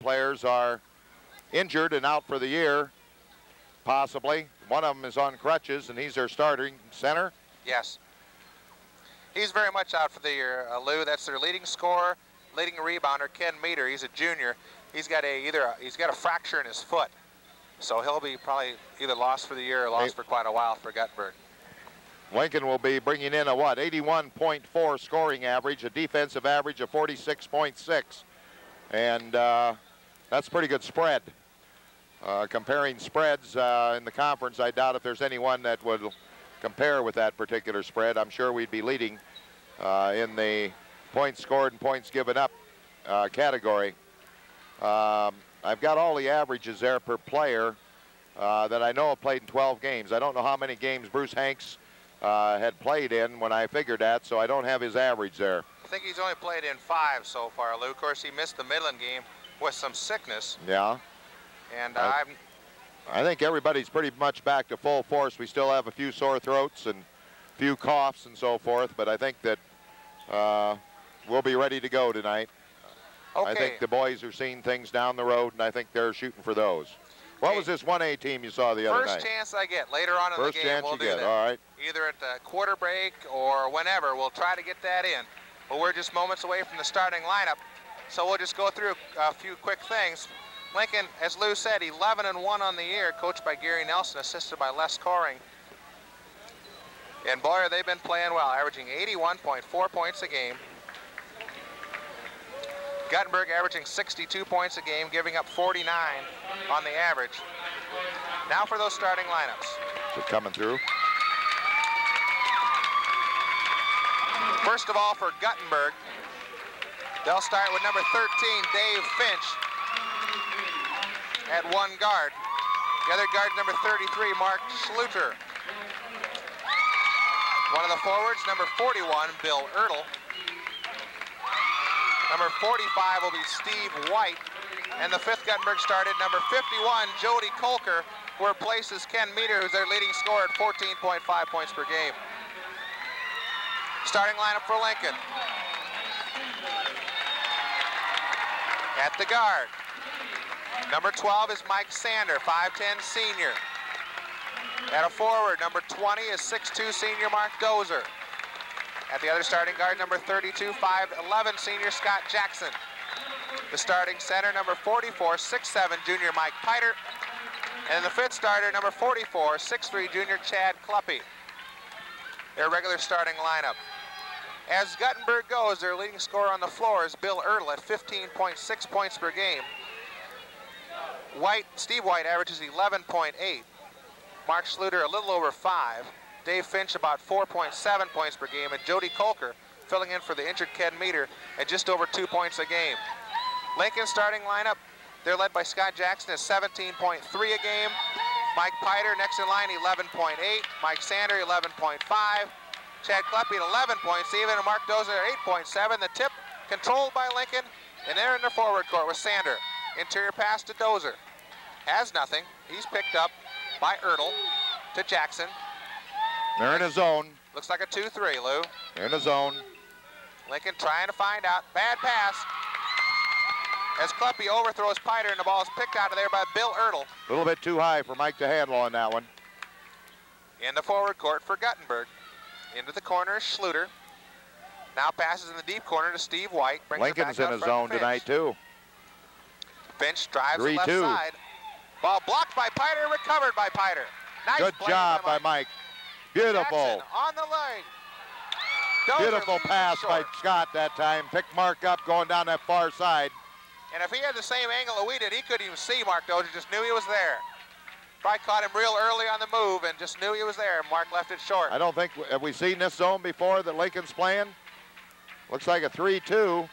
players are injured and out for the year, possibly. One of them is on crutches, and he's their starting center. Yes. He's very much out for the year, Lou. That's their leading scorer, leading rebounder, Ken Meter. He's a junior. He's got a fracture in his foot, so he'll be probably either lost for the year or lost for quite a while for Guttenberg. Lincoln will be bringing in a 81.4 scoring average, a defensive average of 46.6, and that's a pretty good spread. Comparing spreads in the conference, I doubt if there's anyone that would compare with that particular spread. I'm sure we'd be leading in the points scored and points given up category. I've got all the averages there per player that I know have played in 12 games. I don't know how many games Bruce Hanks had played in when I figured that, so I don't have his average there. I think he's only played in 5 so far, Lou. Of course, he missed the Midland game with some sickness. Yeah. And I think everybody's pretty much back to full force. We still have a few sore throats and a few coughs and so forth, but I think that we'll be ready to go tonight. Okay. I think the boys are seeing things down the road, and I think they're shooting for those. What was this 1A team you saw the other night? First chance I get later on in the game, we'll do that. All right. Either at the quarter break or whenever, we'll try to get that in. But we're just moments away from the starting lineup, so we'll just go through a few quick things. Lincoln, as Lou said, 11-1 on the year, coached by Gary Nelson, assisted by Les Coring. And boy, they've been playing well, averaging 81.4 points a game. Guttenberg averaging 62 points a game, giving up 49 on the average. Now for those starting lineups. They're coming through. First of all, for Guttenberg, they'll start with number 13, Dave Finch, at one guard. The other guard, number 33, Mark Schluter. One of the forwards, number 41, Bill Ertl. Number 45 will be Steve White. And the fifth Guttenberg started, number 51, Jody Kolker, who replaces Ken Meter, who's their leading scorer at 14.5 points per game. Starting lineup for Lincoln. At the guard, number 12 is Mike Sander, 5'10" senior. At a forward, number 20 is 6'2" senior Mark Dozer. At the other starting guard, number 32, 5'11" senior Scott Jackson. The starting center, number 44, 6'7" junior Mike Piter. And the fifth starter, number 44, 6'3" junior Chad Kluppy. Their regular starting lineup. As Guttenberg goes, their leading scorer on the floor is Bill Ertl at 15.6 points per game. Steve White averages 11.8. Mark Schluter a little over 5. Dave Finch about 4.7 points per game, and Jody Kolker filling in for the injured Ken Meter at just over 2 points a game. Lincoln's starting lineup, they're led by Scott Jackson at 17.3 a game. Mike Piter next in line, 11.8. Mike Sander, 11.5. Chad Kluppy at 11 points, even, and Mark Dozer at 8.7. The tip controlled by Lincoln, and they're in the forward court with Sander. Interior pass to Dozer. Has nothing. He's picked up by Ertl to Jackson. They're in a zone. Looks like a 2-3, Lou. They're in a zone. Lincoln trying to find out. Bad pass. As Kluppy overthrows Piter, and the ball is picked out of there by Bill Ertl. A little bit too high for Mike to handle on that one. In the forward court for Guttenberg. Into the corner is Schluter. Now passes in the deep corner to Steve White. Lincoln's in a zone tonight, too. Finch drives the left side. Ball blocked by Piter, recovered by Piter. Nice Good job by Mike. Beautiful. Jackson on the leg. Dozer Beautiful pass by Scott that time. Picked Mark up going down that far side. And if he had the same angle that we did, he couldn't even see Mark Dozer, just knew he was there. Probably caught him real early on the move and just knew he was there. Mark left it short. I don't think, have we seen this zone before that Lincoln's playing? Looks like a 3-2.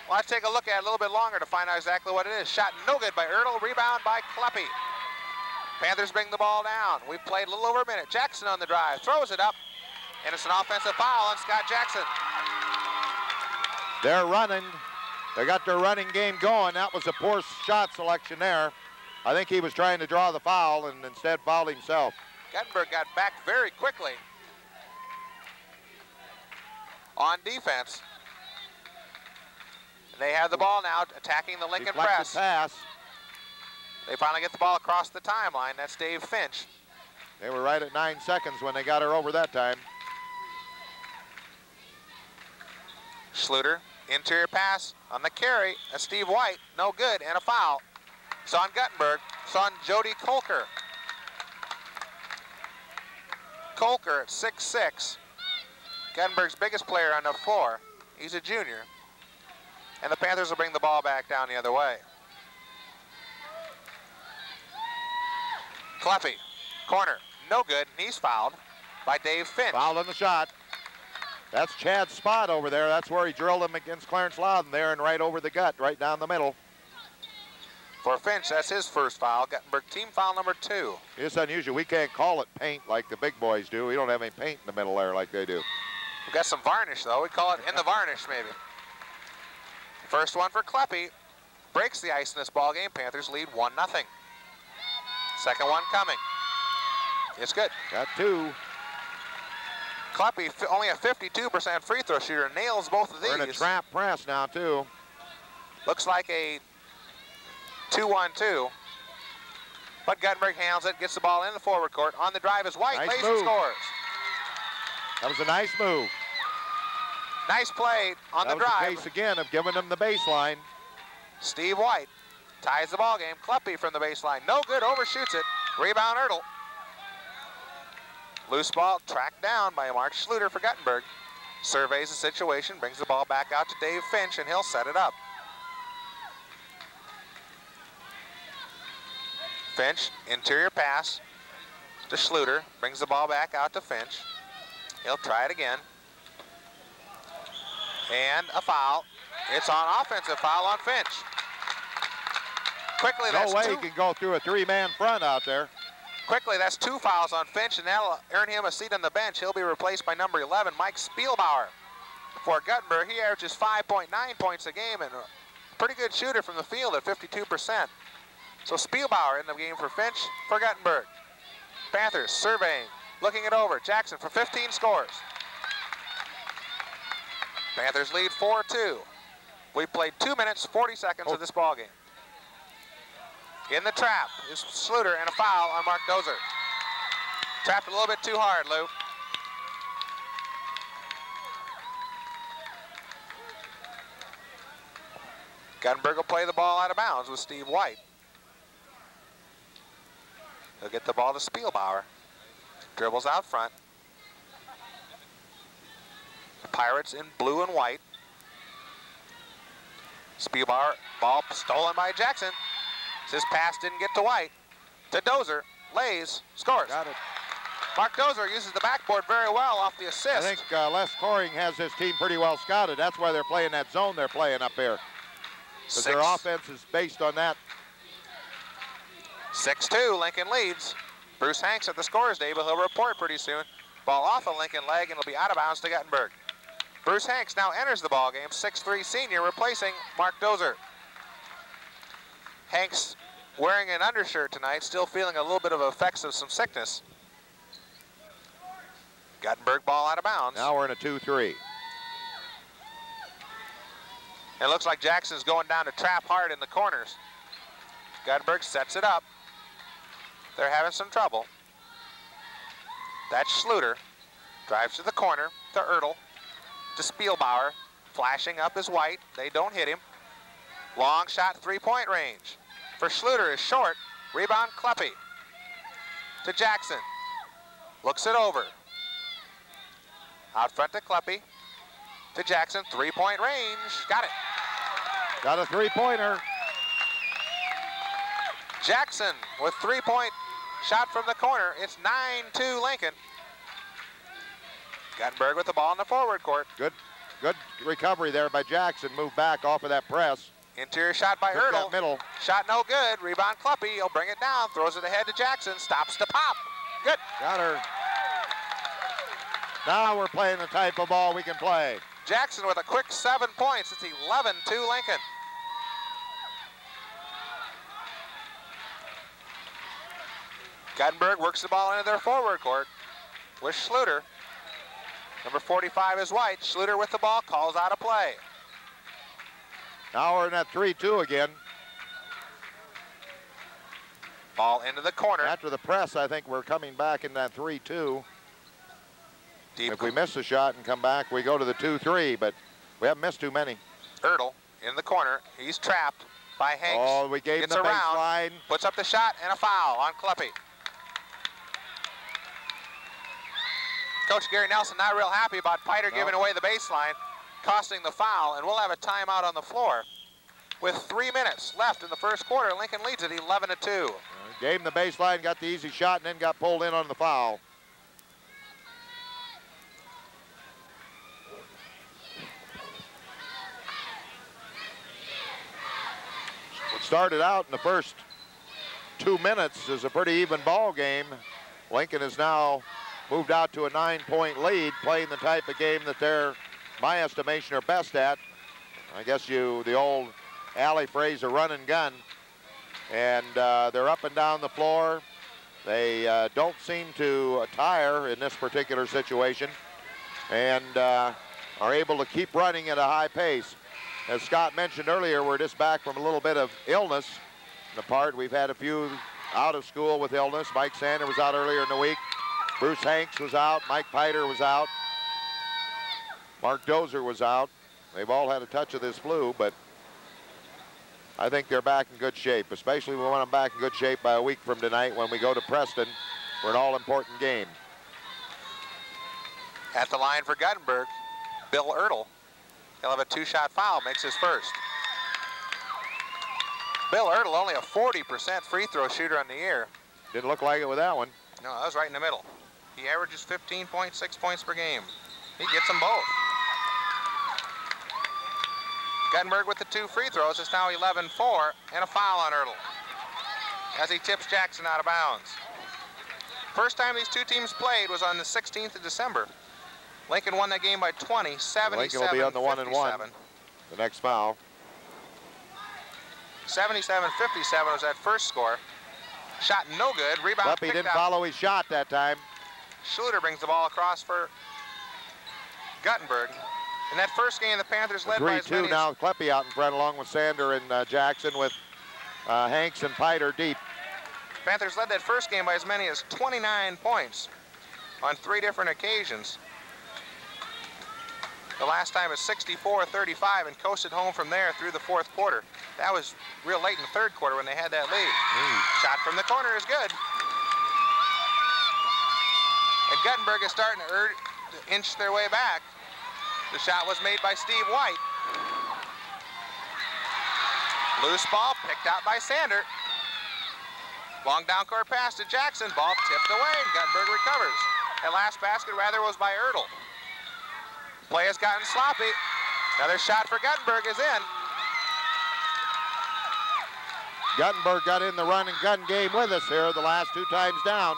Well, let's take a look at it a little bit longer to find out exactly what it is. Shot no good by Ertl, rebound by Kluppy. Panthers bring the ball down. We've played a little over a minute. Jackson on the drive, throws it up, and it's an offensive foul on Scott Jackson. They're running. They got their running game going. That was a poor shot selection there. I think he was trying to draw the foul and instead fouled himself. Guttenberg got back very quickly on defense. And they have the ball now, attacking the Lincoln Deflected press. pass. They finally get the ball across the timeline. That's Dave Finch. They were right at 9 seconds when they got her over that time. Schluter, interior pass on the carry. That's Steve White, no good, and a foul. It's on Guttenberg. It's on Jody Kolker. Kolker at 6'6". Guttenberg's biggest player on the floor. He's a junior. And the Panthers will bring the ball back down the other way. Kleppe, corner, no good, and he's fouled by Dave Finch. Fouled on the shot. That's Chad's spot over there. That's where he drilled him against Clarence Loudon there and right over the gut, right down the middle. For Finch, that's his first foul. Guttenberg, team foul number 2. It's unusual. We can't call it paint like the big boys do. We don't have any paint in the middle there like they do. We've got some varnish, though. We call it in the varnish, maybe. First one for Kleppe. Breaks the ice in this ball game. Panthers lead 1-0. Second one coming. It's good. Got 2. Kleppe, only a 52% free throw shooter, nails both of these. We're in a trap press now, too. Looks like a 2-1-2. But Guttenberg handles it, gets the ball in the forward court. On the drive is White, Nice lays move. and scores. That was a nice move. Nice play on the That was drive. the case again of giving them the baseline. Steve White ties the ball game. Kleppe from the baseline. No good, overshoots it. Rebound Ertl. Loose ball tracked down by Mark Schluter for Guttenberg. Surveys the situation, brings the ball back out to Dave Finch, and he'll set it up. Finch, interior pass to Schluter, brings the ball back out to Finch. He'll try it again. And a foul. It's on offensive foul on Finch. Quickly, that's No way two. he can go through a 3-man front out there. Quickly, that's 2 fouls on Finch, and that'll earn him a seat on the bench. He'll be replaced by number 11, Mike Spielbauer. For Guttenberg, he averages 5.9 points a game and a pretty good shooter from the field at 52%. So Spielbauer in the game for Finch, for Guttenberg. Panthers surveying, looking it over. Jackson for 15 scores. Panthers lead 4-2. We played 2 minutes, 40 seconds of this ball game. In the trap is Schluter and a foul on Mark Dozer. Trapped a little bit too hard, Lou. Guttenberg will play the ball out of bounds with Steve White. He'll get the ball to Spielbauer. Dribbles out front. The Pirates in blue and white. Spielbauer, ball stolen by Jackson. His pass didn't get to White. To Dozer, lays, scores. Got it. Mark Dozer uses the backboard very well off the assist. I think Les Coring has his team pretty well scouted. That's why they're playing that zone they're playing up here. Because their offense is based on that. 6-2, Lincoln leads. Bruce Hanks at the scores table. He'll report pretty soon. Ball off a Lincoln leg, and it'll be out of bounds to Guttenberg. Bruce Hanks now enters the ball game, 6'3" senior, replacing Mark Dozer. Hanks wearing an undershirt tonight, still feeling a little bit of effects of some sickness. Guttenberg ball out of bounds. Now we're in a 2-3. It looks like Jackson's going down to trap hard in the corners. Guttenberg sets it up. They're having some trouble. That's Schluter. Drives to the corner to Ertl. To Spielbauer. Flashing up is White. They don't hit him. Long shot, 3-point range. For Schluter is short. Rebound Kleppe. To Jackson. Looks it over. Out front to Kleppe. To Jackson, 3-point range. Got it. Got a 3-pointer. Jackson with 3-point shot from the corner. It's 9-2 Lincoln. Guttenberg with the ball in the forward court. Good recovery there by Jackson. Moved back off of that press. Interior shot by Took Ertl. that middle. Shot no good. Rebound Kleppe. He'll bring it down. Throws it ahead to Jackson. Stops to pop. Good. Got her. Now we're playing the type of ball we can play. Jackson with a quick 7 points. It's 11-2 Lincoln. Guttenberg works the ball into their forward court with Schluter. Number 45 is White. Schluter with the ball, calls out a play. Now we're in that 3-2 again. Ball into the corner. After the press, I think we're coming back in that 3-2. Deep. If we miss a shot and come back, we go to the 2-3, but we haven't missed too many. Ertl in the corner. He's trapped by Hanks. Oh, we gave him the baseline. Puts up the shot and a foul on Kleppe. Coach Gary Nelson not real happy about Piter giving away the baseline, costing the foul, and we'll have a timeout on the floor. With 3 minutes left in the first quarter, Lincoln leads at 11-2. Gave him the baseline, got the easy shot, and then got pulled in on the foul. What started out in the first 2 minutes is a pretty even ball game. Lincoln has now moved out to a 9-point lead, playing the type of game that they're, my estimation, are best at. I guess the old alley phrase, a run and gun. And they're up and down the floor. They don't seem to tire in this particular situation, and are able to keep running at a high pace. As Scott mentioned earlier, we're just back from a little bit of illness. We've had a few out of school with illness. Mike Sander was out earlier in the week. Bruce Hanks was out. Mike Piter was out. Mark Dozer was out. They've all had a touch of this flu, but I think they're back in good shape, especially when I'm back in good shape by a week from tonight when we go to Preston for an all-important game. At the line for Guttenberg, Bill Ertl. He'll have a 2-shot foul, makes his first. Bill Ertl, only a 40% free throw shooter on the year. Didn't look like it with that one. No, that was right in the middle. He averages 15.6 points per game. He gets them both. Guttenberg with the 2 free throws. It's now 11-4 and a foul on Ertl as he tips Jackson out of bounds. First time these two teams played was on the 16th of December. Lincoln won that game by 20, 77-57. Lincoln will be on the 1-and-1. The next foul. 77-57 was that first score. Shot no good. Rebound Kleppe didn't follow his shot that time. Schluter brings the ball across for Guttenberg. In that first game, the Panthers led by as many 3-2 now. Kleppe out in front along with Sander and Jackson with Hanks and Piter deep. Panthers led that first game by as many as 29 points on 3 different occasions. The last time was 64-35 and coasted home from there through the 4th quarter. That was real late in the 3rd quarter when they had that lead. Shot from the corner is good. And Guttenberg is starting to inch their way back. The shot was made by Steve White. Loose ball picked out by Sander. Long down court pass to Jackson. Ball tipped away and Guttenberg recovers. That last basket rather was by Ertl. Play has gotten sloppy. Another shot for Guttenberg is in. Guttenberg got in the run and gun game with us here the last 2 times down.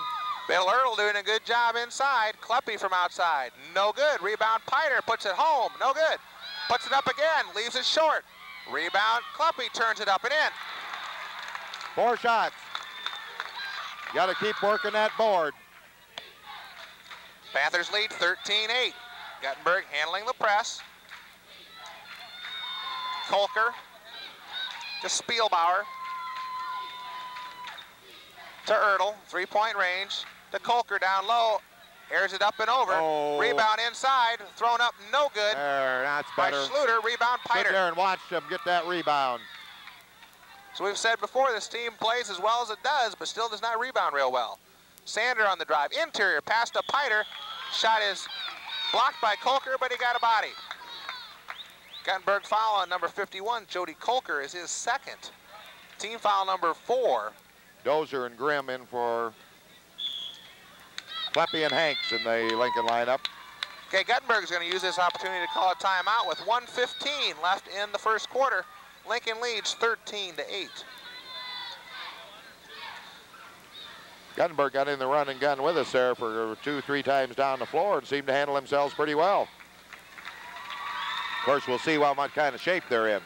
Bill Ertl doing a good job inside. Kleppe from outside. No good. Rebound Piter puts it home. No good. Puts it up again. Leaves it short. Rebound Kleppe turns it up and in. 4 shots. Got to keep working that board. Panthers lead 13-8. Guttenberg handling the press. Kolker to Spielbauer. To Ertl, 3-point range. To Kolker down low. Airs it up and over. Oh. Rebound inside. Thrown up, no good. There, that's by better. Schluter. Rebound Piter. Sit there and watch them get that rebound. So we've said before, this team plays as well as it does, but still does not rebound real well. Sander on the drive. Interior pass to Piter. Shot is blocked by Kolker, but he got a body. Guttenberg foul on number 51. Jody Kolker is his 2nd. Team foul number 4. Dozer and Grimm in for Kleppe and Hanks in the Lincoln lineup. Okay, Guttenberg is going to use this opportunity to call a timeout with 1:15 left in the first quarter. Lincoln leads 13-8. Guttenberg got in the run and gun with us there for 2-3 times down the floor and seemed to handle themselves pretty well. Of course, we'll see what kind of shape they're in.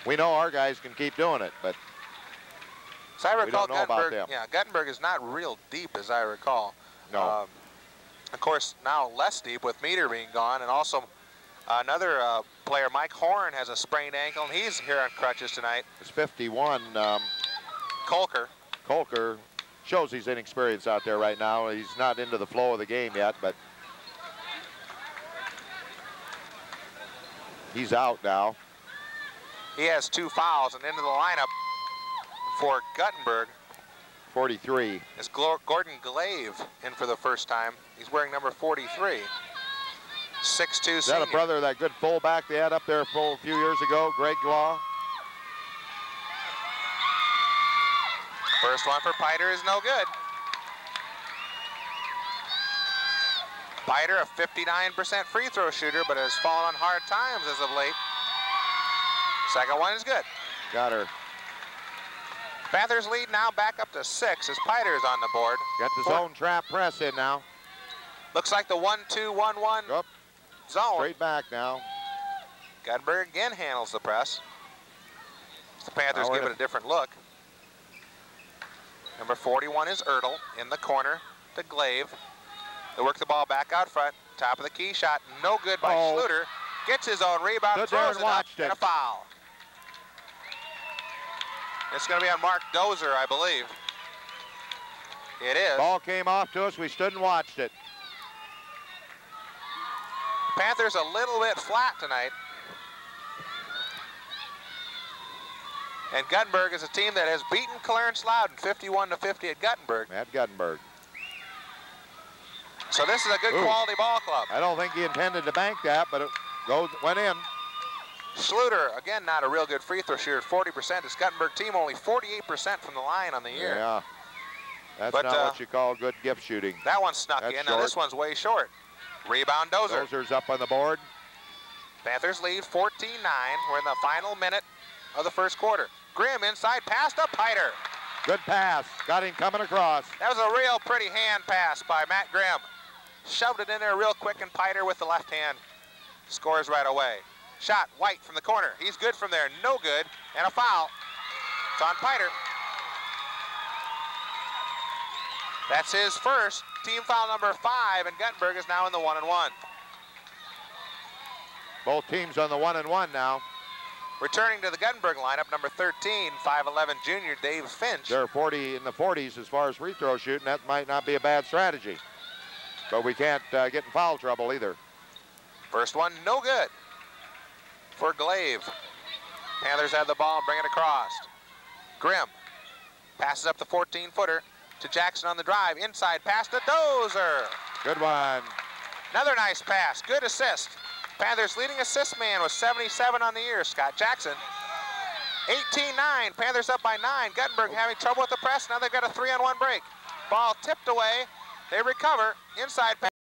We know our guys can keep doing it, but so I recall we don't know about Guttenberg, them. yeah, Guttenberg is not real deep as I recall. No. Of course, now less deep with Meter being gone, and also Another player, Mike Horn, has a sprained ankle, and he's here on crutches tonight. It's 51. Kolker. Kolker shows he's inexperienced out there right now. He's not into the flow of the game yet, but he's out now. He has 2 fouls, and into the lineup for Guttenberg 43. is Gordon Glaive in for the first time. He's wearing number 43. 6'2" Is that a brother of that good fullback they had up there a few years ago, Greg Law? First one for Piter is no good. Piter, a 59% free throw shooter, but has fallen on hard times as of late. Second one is good. Got her. Panthers lead now back up to 6 as Piter's on the board. Got the zone trap press in now. Looks like the 1-2-1-1 Up. zone. Straight back now. Guttenberg again handles the press. The Panthers give it a different look. Number 41 is Ertl in the corner to Glaive. They work the ball back out front. Top of the key shot, no good by Schluter. Gets his own rebound, throws it up, and a foul. It's going to be on Mark Dozer, I believe. It is. Ball came off to us. We stood and watched it. Panthers a little bit flat tonight. And Guttenberg is a team that has beaten Clarence Loudon 51-50 at Guttenberg. At Guttenberg. So this is a good quality ball club. I don't think he intended to bank that, but it went in. Schluter, again, not a real good free throw shooter, 40%. This Guttenberg team only 48% from the line on the year. Yeah, that's not what you call good gift shooting. That one snuck in. Now this one's way short. Rebound Dozer. Dozer's up on the board. Panthers lead 14-9. We're in the final minute of the first quarter. Grimm inside pass to Piter. Good pass. Got him coming across. That was a real pretty hand pass by Matt Grimm. Shoved it in there real quick, and Piter with the left hand scores right away. Shot, White from the corner. He's good from there. No good. And a foul. It's on Piter. That's his first. Team foul number 5, and Guttenberg is now in the 1-and-1. Both teams on the 1-and-1 now. Returning to the Guttenberg lineup, number 13, 5'11" junior Dave Finch. They're 40 in the 40s as far as free throw shooting. That might not be a bad strategy. But we can't get in foul trouble either. First one, no good for Glaive. Panthers have the ball and bring it across. Grimm passes up the 14-footer to Jackson on the drive. Inside pass to Dozer. Good one. Another nice pass. Good assist. Panthers leading assist man with 77 on the year, Scott Jackson. 18-9. Panthers up by 9. Guttenberg having trouble with the press. Now they've got a 3-on-1 break. Ball tipped away. They recover. Inside pass.